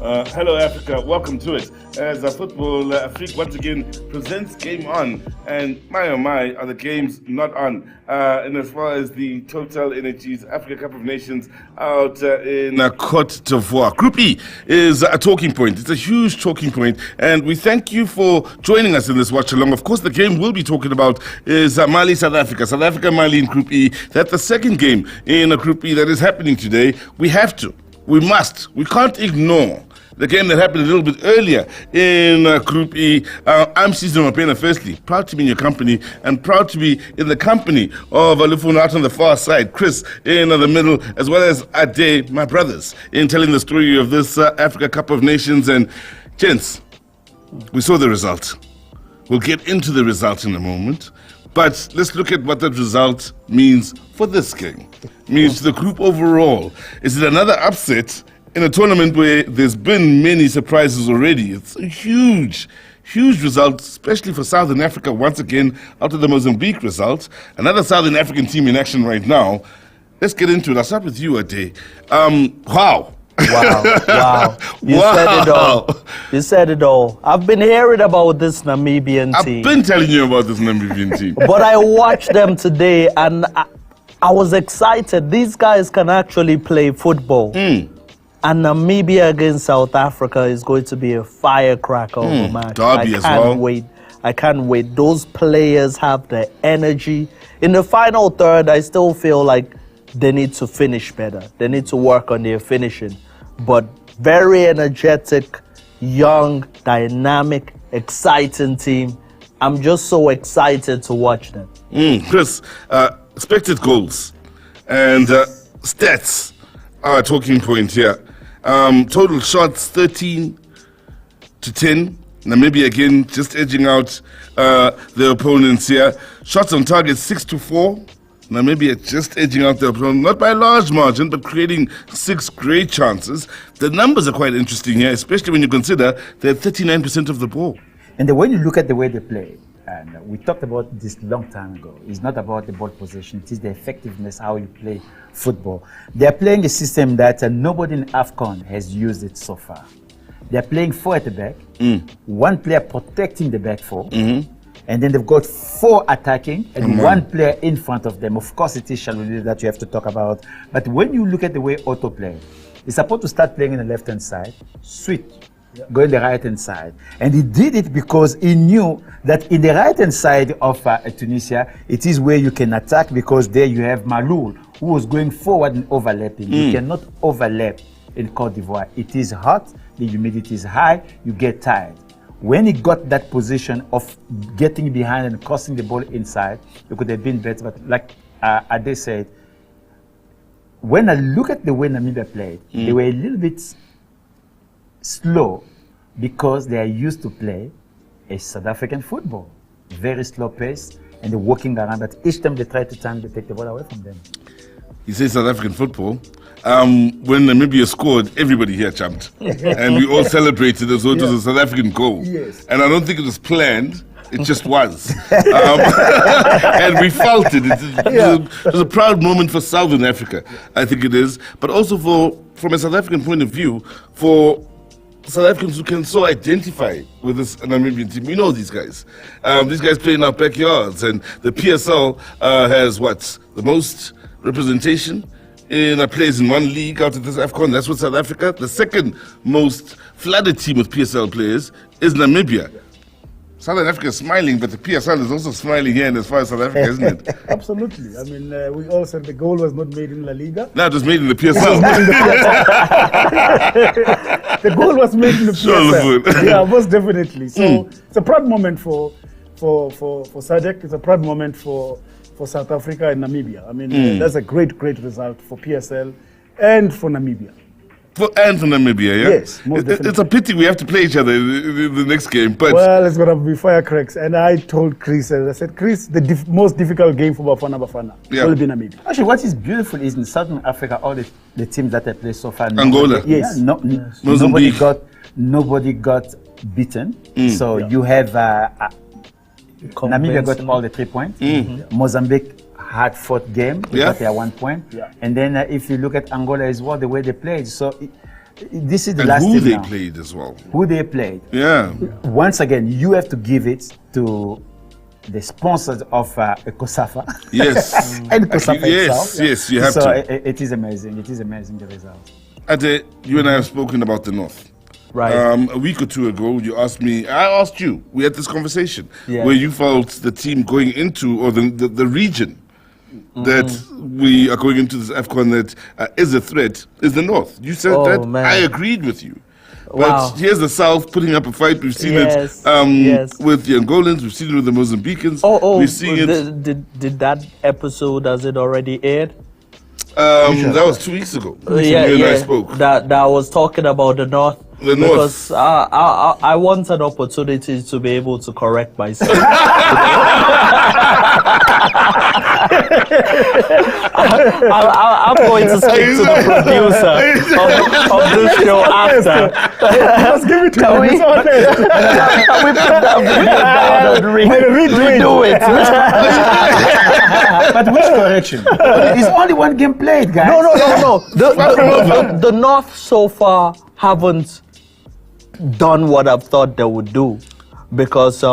Hello Africa, welcome to it. As Fut-Afrique once again presents Game On, and my oh my, are the games not on. And as far as the Total Energies Africa Cup of Nations out in Côte d'Ivoire. Group E is a talking point. It's a huge talking point, and we thank you for joining us in this watch along. Of course, the game we'll be talking about is Mali, South Africa. South Africa, Mali in Group E. That's the second game in a Group E that is happening today. We have to. We must. We can't ignore the game that happened a little bit earlier in Group E. I'm Season Mapena, firstly. Proud to be in your company and proud to be in the company of Alufun out on the far side, Chris in the middle, as well as Ade, my brothers, in telling the story of this Africa Cup of Nations. And gents, we saw the result. We'll get into the result in a moment. But let's look at what that result means for this game. Means to the group overall. Is it another upset in a tournament where there's been many surprises already? It's a huge result, especially for Southern Africa, once again, after the Mozambique result. Another Southern African team in action right now. Let's get into it. I'll start with you, Ade. Wow. Wow. Said it all. You said it all. I've been hearing about this Namibian team. I've been telling you about this Namibian team. But I watched them today and I was excited. These guys can actually play football. And Namibia against South Africa is going to be a firecracker of a match. Derby as well. I can't wait. Those players have the energy. In the final third, I still feel like they need to finish better. They need to work on their finishing. But very energetic, young, dynamic, exciting team. I'm just so excited to watch them. Chris, expected goals and stats are a talking point here. Total shots 13-10. Namibia again just edging out the opponents here. Shots on target 6-4. Namibia just edging out the opponent, not by a large margin, but creating 6 great chances. The numbers are quite interesting here, especially when you consider they're 39% of the ball. And when you look at the way they play, and we talked about this long time ago, it's not about the ball possession, it is the effectiveness, how you play football. They're playing a system that nobody in AFCON has used it so far. They're playing 4 at the back, 1 player protecting the back 4, and then they've got 4 attacking and 1 player in front of them. Of course, it is Shaluli that you have to talk about. But when you look at the way Otto plays, he's supposed to start playing on the left-hand side, switch, go in the right-hand side. And he did it because he knew that in the right-hand side of Tunisia, it is where you can attack, because there you have Maloul, who was going forward and overlapping. You cannot overlap in Côte d'Ivoire. It is hot, the humidity is high, you get tired. When he got that position of getting behind and crossing the ball inside, it could have been better. But like Ade said, when I look at the way Namibia played, they were a little bit slow because they are used to play a South African football. Very slow pace, and they're walking around. But each time they try to turn, they take the ball away from them. You say South African football. When Namibia scored, everybody here jumped. And we all celebrated as though it was a South African goal. Yes. And I don't think it was planned. It just was. And we felt it. It was a proud moment for Southern Africa, I think it is. But also from a South African point of view, for South Africans who can so identify with this Namibian team. We know these guys. These guys play in our backyards. And the PSL has the most representation in players in one league out of this AFCON. That's with South Africa. The second most flooded team with PSL players is Namibia. Southern Africa is smiling, but the PSL is also smiling here, and as far as South Africa, isn't it? Absolutely. I mean, we all said the goal was not made in La Liga. No, it was made in the PSL. The goal was made in the PSL. Yeah, most definitely. So it's a proud moment for SADC. It's a proud moment for South Africa and Namibia. I mean, that's a great result for PSL and for Namibia. For Namibia, yeah? Yes, most definitely. It's a pity we have to play each other in the next game. But well, it's going to be firecracks. And I told Chris, I said, Chris, the most difficult game for Bafana will be Namibia. Actually, what is beautiful is in Southern Africa, all the teams that have played so far. Angola. Yes. Nobody got beaten. So you have Namibia got all the 3 points. Mozambique had 4th game, they got their 1 point. And then if you look at Angola as well, the way they played. So this is the And last who thing they now. played as well. Who they played. Yeah. Once again, you have to give it to the sponsors of COSAFA. Yes. And COSAFA Yes, itself. yes, you have so to. It is amazing. It is amazing, the result. Ade, you and I have spoken about the North. Right. A week or two ago, I asked you, we had this conversation Yeah. where you felt the team going into, or the region that we are going into this AFCON that is a threat, is the North. You said Oh, that. man. I agreed with you. But Wow. here's the South putting up a fight. We've seen Yes, it yes. with the Angolans. We've seen it with the Mozambicans. We've seen it. Did that episode, has it already aired? That was 2 weeks ago. when you and I spoke. That I was talking about the North. The North. Because I want an opportunity to be able to correct myself. I'm going to speak to the producer of this show after. Just give it to him. It's honest. Can we put that video down and redo it? But which correction? It's only one game played, guys. No. The North so far haven't done what I've thought they would do, because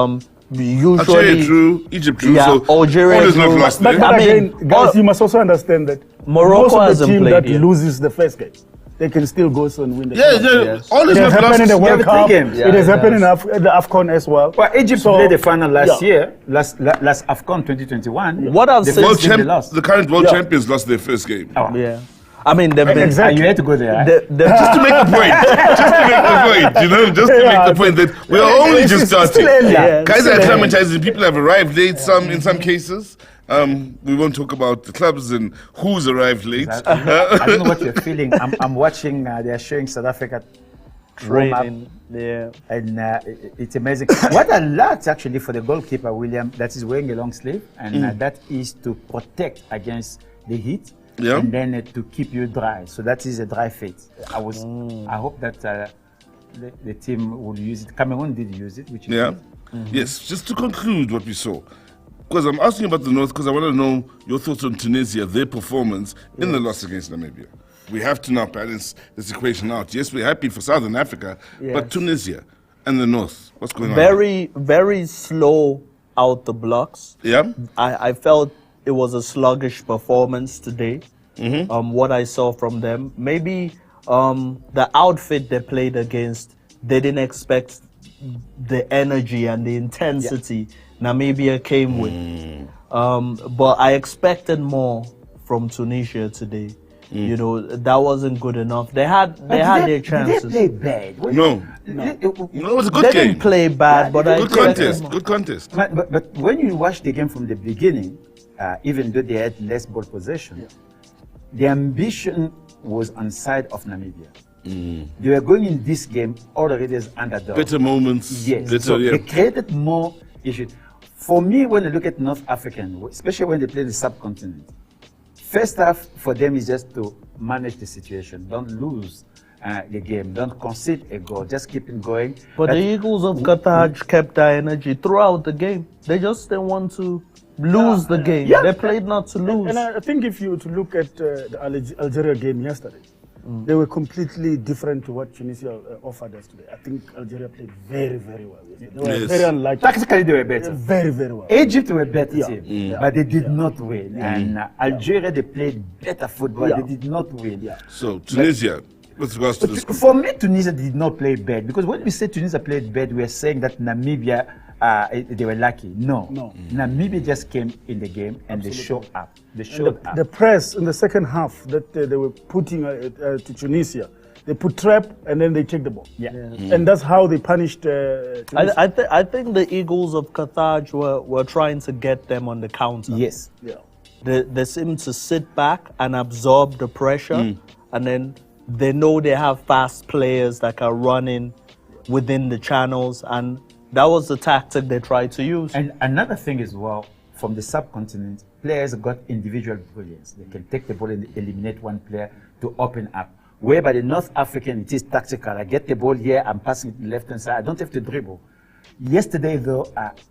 usually Algeria drew, Egypt drew, Yeah, so Algeria all is not drew. lost But, there. but I mean, again, guys, you must also understand that Morocco most of the hasn't team played that yet. loses the first game, they can still go and win the Yeah, tournament. Yes. all It is has not happened in the lost. World Yeah, Cup. three games. It has Yeah, happened yes. in the AFCON as well. Well, Egypt So- played the final last Yeah. year, last AFCON 2021. What I've The said- first game they lost. The current world Yeah. champions lost their first game. Oh. Yeah, I mean they've been Exactly. And you had to go there. Right? Just to make the point, just to make the point that we are only It's- just it's starting. still early. Yeah. Guys Still are early. acclimatizing. People have arrived late. In some cases. We won't talk about the clubs and who's arrived late. I don't know what you're feeling. I'm watching. They are showing South Africa warm up, training. Yeah, and it's amazing. What I liked actually for the goalkeeper William, that is wearing a long sleeve, and that is to protect against the heat, Yeah. and then to keep you dry. So that is a dry fit. I hope that the team will use it. Cameroon did use it, which is Yeah. good. Yes. Just to conclude what we saw, because I'm asking about the North, because I want to know your thoughts on Tunisia, their performance in the loss against Namibia. We have to now balance this equation out. Yes, we're happy for Southern Africa, but Yes. Tunisia and the North, what's going on? very slow out the blocks. Yeah. I felt it was a sluggish performance today. What I saw from them, maybe the outfit they played against, they didn't expect the energy and the intensity Namibia came with. But I expected more from Tunisia today. You know, that wasn't good enough. They had their chances. Did they play bad? No. No, it was a good They game. didn't play bad, but I Good expected contest. more. Good contest. But when you watch the game from the beginning, even though they had less ball possession, the ambition was on side of Namibia. They were going in this game already as underdogs. Better moments. Yes, Better, so yeah. they created more issues. For me, when I look at North African, especially when they play the subcontinent, first half for them is just to manage the situation. Don't lose the game. Don't concede a goal. Just keep it going. But the Eagles of Qatar kept that energy throughout the game. They just didn't want to lose the game. Yeah. They played not to lose. And I think if you to look at the Algeria game yesterday, they were completely different to what Tunisia offered us today. I think Algeria played very, very well yesterday. They were Yes. very unlucky. Tactically, they were better. Very, very well. Egypt were a better Yeah. team, but they did not win. And Algeria, they played better football. Yeah. They did not win. So, Tunisia, with regards to this. For me, Tunisia did not play bad, because when we say Tunisia played bad, we are saying that Namibia, they were lucky. No. Namibia just came in the game and they showed up. They showed up. The press in the second half that they were putting to Tunisia, they put trap and then they take the ball. Yeah. And that's how they punished Tunisia. I think the Eagles of Qatar were trying to get them on the counter. Yes. Yeah. They seem to sit back and absorb the pressure, and then they know they have fast players that can run in within the channels, and that was the tactic they tried to use. And another thing as well, from the subcontinent, players got individual brilliance. They can take the ball and eliminate one player to open up. Whereby the North African, it is tactical. I get the ball here, I'm passing it to the left hand side. I don't have to dribble. Yesterday, though,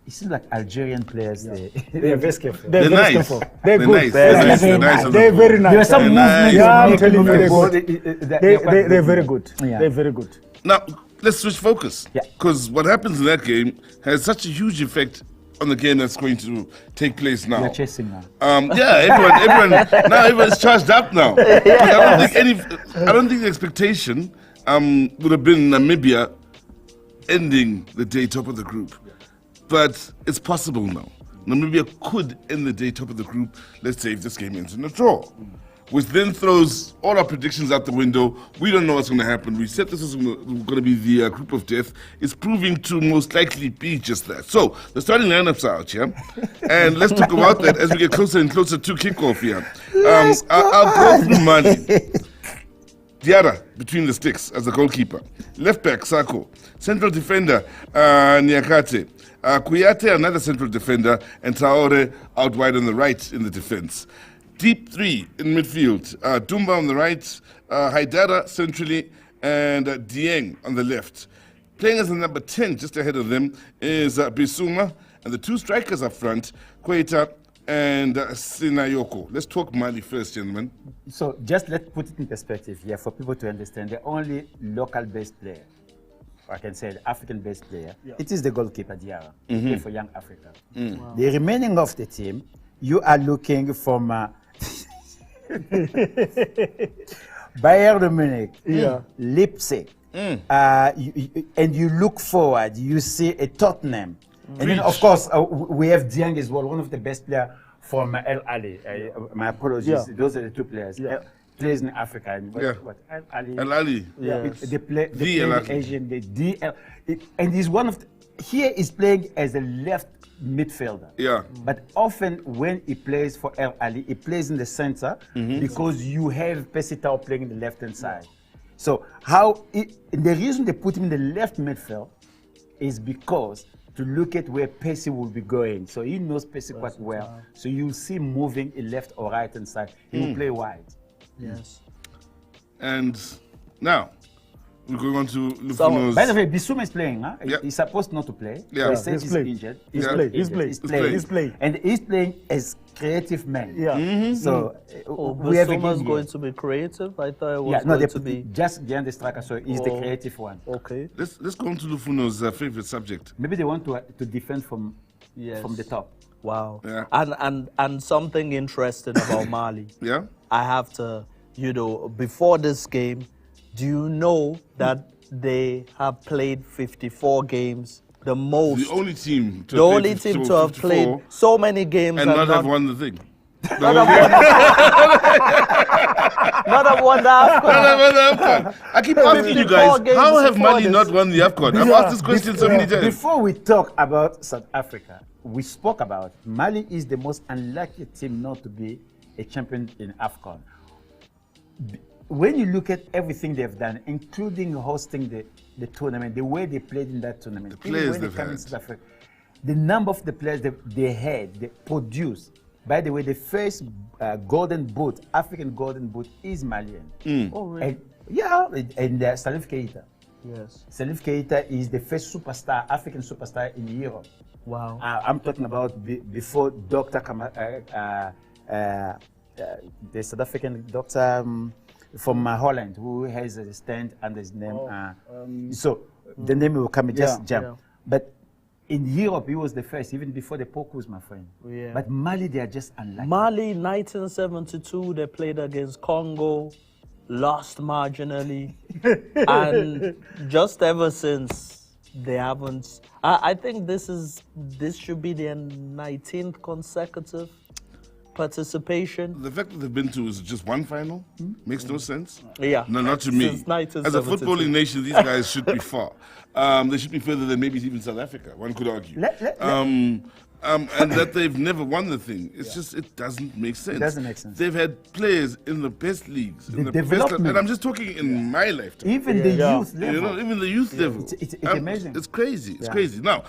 it seems like Algerian players. They're very skillful. They're very nice. skillful. They're good. Nice. They're They're nice. very They're nice. nice. They're very nice. There are some They're movements. nice. Yeah, I'm making telling you, on the they're ball. good. They're very good. Yeah. They're very good. Now, let's switch focus. Yeah. Because what happens in that game has such a huge effect on the game that's going to take place now. You're chasing now. Everyone's charged up now. I don't think the expectation would have been Namibia ending the day top of the group. But it's possible now. Namibia could end the day top of the group, let's say if this game ends in a draw. Which then throws all our predictions out the window. We don't know what's going to happen. We said this is going to be the group of death. It's proving to most likely be just that. So the starting lineups are out here. And let's talk about that as we get closer and closer to kickoff here. I'll go through Mali. Diarra between the sticks as the goalkeeper. Left back, Sako. Central defender, Niakate. Kuyate, another central defender. And Traore out wide on the right in the defense. Deep three in midfield. Dumba on the right, Haidara centrally, and Dieng on the left. Playing as the number 10, just ahead of them, is Bissouma, and the two strikers up front, Keita and Sinayoko. Let's talk Mali first, gentlemen. So just let's put it in perspective here for people to understand. The only local-based player, or I can say the African-based player, it is the goalkeeper, Diarra, for Young Africa. Wow. The remaining of the team, you are looking from Bayern Munich, Leipzig, and you look forward, you see a Tottenham. And then, of course, we have Dieng as well, one of the best players from El Ali. My apologies, those are the two players. Plays in Africa. And what El Ali? El Ali. They play Asian, and he's one of here is playing as a left midfielder. Yeah. But often when he plays for El Ali, he plays in the center because you have Pesitao playing in the left-hand side. So the reason they put him in the left midfield is because to look at where Pessi will be going. So he knows Pessi quite well. So you see him moving in left or right-hand side. He will play wide. Yes. And now, we're going on to Lufino's. By the way, Bissouma is playing. Huh? Yeah. He's supposed not to play. Yeah. He says he's injured. He's playing. And he's playing as creative man. Yeah. So we have Bissouma's going to be creative. I thought it was going to be just behind the striker. So he's the creative one. Okay. Let's go on to Lufino's favorite subject. Maybe they want to defend from the top. Wow. Yeah. And something interesting about Mali. Yeah. I have to, before this game, do you know that they have played 54 games? The most. The only team to have played so many games and not have won the thing. Not have won the AFCON. I keep asking you guys, how have Mali not won the AFCON? I've asked this question so many times. Before we talk about South Africa, we spoke about Mali is the most unlucky team not to be a champion in AFCON. When you look at everything they've done, including hosting the tournament, the way they played in that tournament, the players they've had, South Africa, the number of the players they produced. By the way, the first golden boot, African golden boot, is Malian. Oh, really? And Salif Keita. Yes. Salif Keita is the first superstar, African superstar in Europe. Wow. I'm talking about before Dr. The South African doctor from Holland who has a stand under his name. So the name will come just jump. Yeah. But in Europe, he was the first, even before the Pokus, my friend. Yeah. But Mali, they are just unlucky. Mali, 1972, they played against Congo, lost marginally. And just ever since, they haven't. I think this should be their 19th consecutive participation. The fact that they've been to is just one final makes no sense. Yeah. No, not to me. Since 1972. As a footballing nation, these guys should be far. They should be further than maybe even South Africa, one could argue. and that they've never won the thing. It's just, it doesn't make sense. It doesn't make sense. They've had players in the best leagues, in The the best, development. and I'm just talking in my lifetime. Even the Yeah. youth level. You know, even the youth level. It's amazing. It's crazy. It's Yeah. crazy. Now,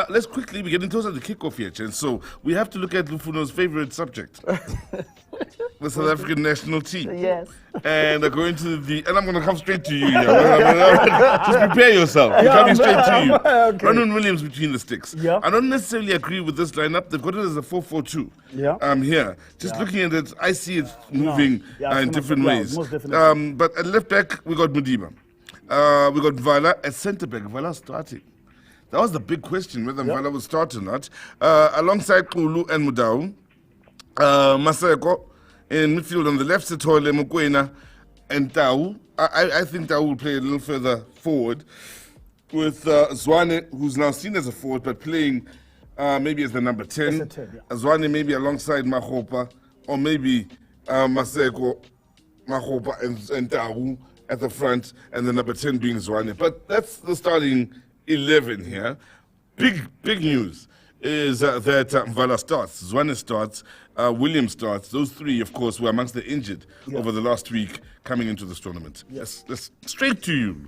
let's quickly begin into the kickoff here, Chen. So we have to look at Lufuno's favorite subject, the South African national team. Yes. And going to and I'm going to come straight to you here. Just prepare yourself. We're coming straight to you. Okay. Brandon Williams between the sticks. Yeah. I don't necessarily agree with this lineup. They've got it as a 4-4-2. Yeah. Here. Just looking at it, I see it moving Yeah, in it's different gonna- ways. most definitely. But at left back, we got Mudiba. We got Vala at centre back. Vala starting. That was the big question, whether Vala would start or not. Alongside Kulu and Mudau. Maseko in midfield on the left, Sithole, Mokoena, and Tau. I think Tau will play a little further forward with Zwane, who's now seen as a forward, but playing maybe as the number 10. As a 10, yeah. Zwane maybe alongside Mahopa, or maybe Maseko, Mahopa, and Tau at the front, and the number 10 being Zwane. But that's the starting 11 here. Big news is that Vala starts, Zwane starts, Williams starts. Those three, of course, were amongst the injured over the last week coming into this tournament. Yes, let's straight to you.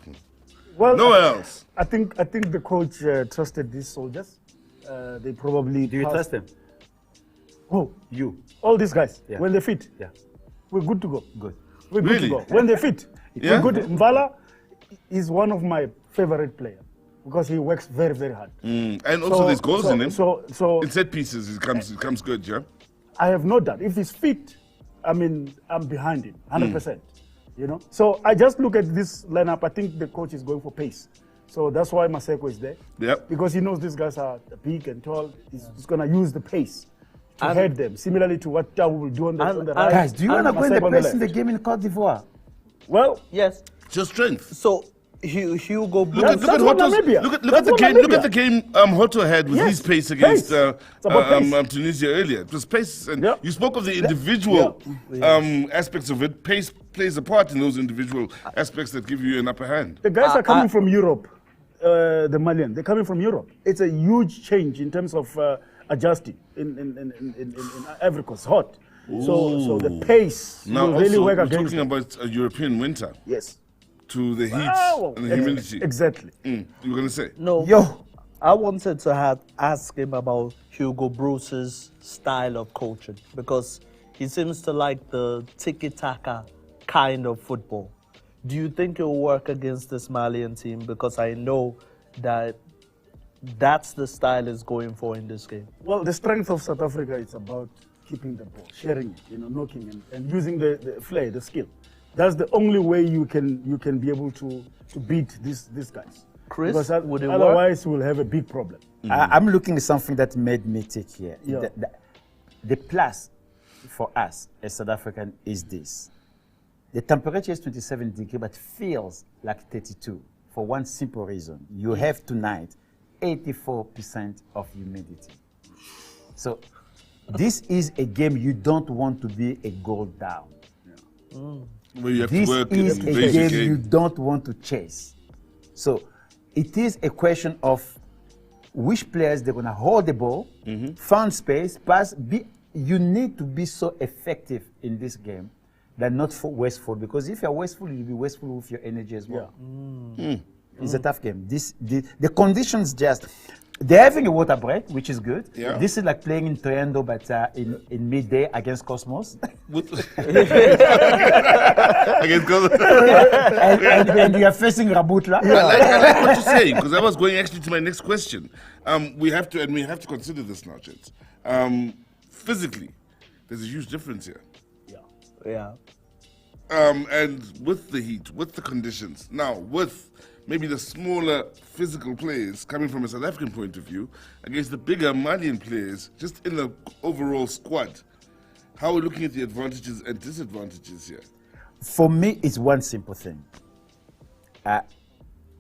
Well, Nowhere else. I think the coach trusted these soldiers. They probably Do you trust them? Oh, You. all these guys Yeah. when they fit, Yeah. we're good to go. Good. We're good Really? to go when they fit. Yeah? We're good. Mvala is one of my favorite players because he works very, very hard. And also there's goals in him. So In set pieces, it comes good, yeah? I have no doubt. If he's fit, I mean, I'm behind him, 100%. You know. So I just look at this lineup. I think the coach is going for pace. So that's why Maseko is there. Yep. Because he knows these guys are big and tall. He's going to use the pace to head them, similarly to what Tau will do on the right. Guys, do you want to go in the Maseko on the place in the left. game in Cote d'Ivoire? Well, Yes. Just strength. So Hugo Look at That's Hoto's, what Namibia. look That's at the what game. Look at Namibia. the game Hoto had with Yes, his pace against pace. It's about pace. Tunisia earlier. It was pace, and Yeah. you spoke of the individual aspects of it. Pace plays a part in those individual aspects that give you an upper hand. the guys are coming from Europe, the Malian. They're coming from Europe. It's a huge change in terms of adjusting in Ivory Coast. Hot. So the pace Now, will really also, work we're against talking them. about a European winter Yes. to the heat Oh, and the humidity. Exactly. You were going to say? No. Yo. I wanted to ask him about Hugo Bruce's style of coaching because he seems to like the tiki-taka kind of football. Do you think it will work against this Malian team? Because I know that that's the style he's going for in this game. Well, the strength of South Africa is about keeping the ball, sharing it, knocking and using the flair, the skill. That's the only way you can be able to beat these guys. Chris, because would it work? otherwise we'll have a big problem. I'm looking at something that made me tick here. Yeah. The plus for us as South African is this. The temperature is 27 degrees, but feels like 32 for one simple reason. You have tonight 84% of humidity. So this is a game you don't want to be a goal down. Where you have This to work is in a basic game you don't want to chase. So it is a question of which players they're going to hold the ball, find space, pass. You need to be so effective in this game than not for wasteful. Because if you're wasteful, you'll be wasteful with your energy as well. It's a tough game. The conditions just. They're having a water break, which is good. Yeah. This is like playing in Toyando, but in midday against Cosmos. Against goal. and you are facing Rabutla. I like what you're saying, because I was going actually to my next question. We have to consider this now, gents. Physically, there's a huge difference here. Yeah. And with the heat, with the conditions, now with maybe the smaller physical players coming from a South African point of view against the bigger Malian players, just in the overall squad, how are we looking at the advantages and disadvantages here? For me, it's one simple thing.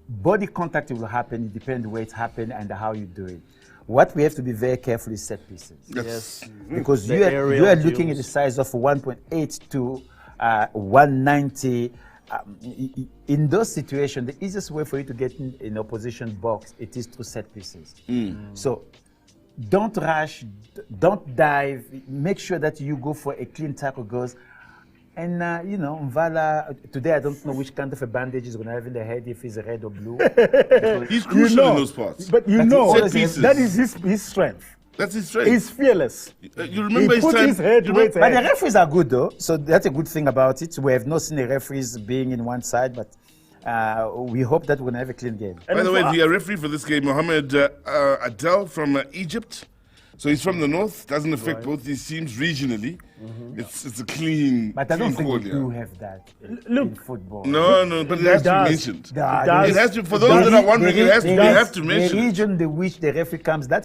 Body contact will happen, it depends where it's happening and how you do it. What we have to be very careful is set pieces. Yes. Because The you aerial are looking at duels. the size of 1.8 to 190. In those situations, the easiest way for you to get in opposition box, it is through set pieces. So don't rush, don't dive. Make sure that you go for a clean tackle goes. And Mvala, today I don't know which kind of a bandage he's going to have in the head, if he's red or blue. He's crucial in those parts. But that is his strength. That's his strength. He's fearless. You remember he put his head where it's But the at. referees are good though, so that's a good thing about it. We have not seen the referees being in one side, but we hope that we're going to have a clean game. By the way, the referee for this game, Mohamed Adel from Egypt. So he's from the north. Doesn't affect both these teams regionally. It's a clean. But I don't clean think we call, do yeah. have that Look, in football. No, but it has to be does. mentioned. It It has to. For those that are wondering, it has to. We have to The mention it. region in which the referee comes, that